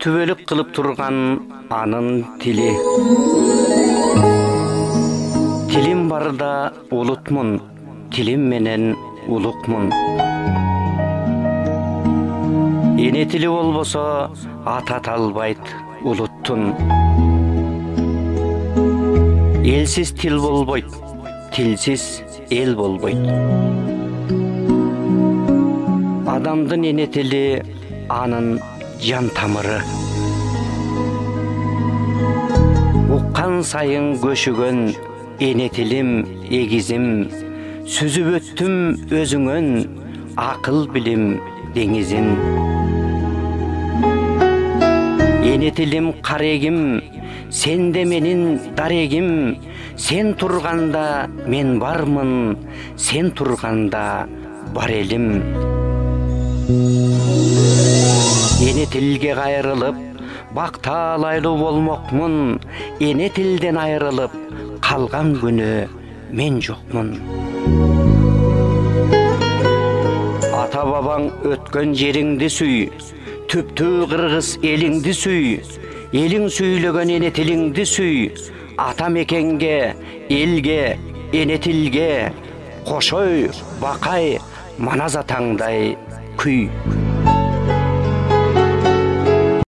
түбөлүк кылып турган анын тили. Тилим барда улутмун, тилим менен улукмун. Эне тили болбосо ата албайт улуттун. Элсиз тил болбойт, тилсиз эл болбойт. Адамдын эне тили анын жан тамыры. Уккан сайын көшүгөн эне тилим эгизим, сүзүп өттүм өзүңөн акыл билим деңизин. Эне тилим карегим, сенде менин дарегим, сен турганда мен бармын, сен турганда бар элим. Эне тилге кайрылып, бакталайлуу болмокмун, эне тилден айрылып, калган күнү мен жокмун. Ата бабаң өткөн жериңди сүй, түптүү кыргыз элиңди сүй, элиң сүйлөгөн эне тилиңди сүй, ата мекенге, элге, эне тилге, кошой, бакай, манас атаңдай күй.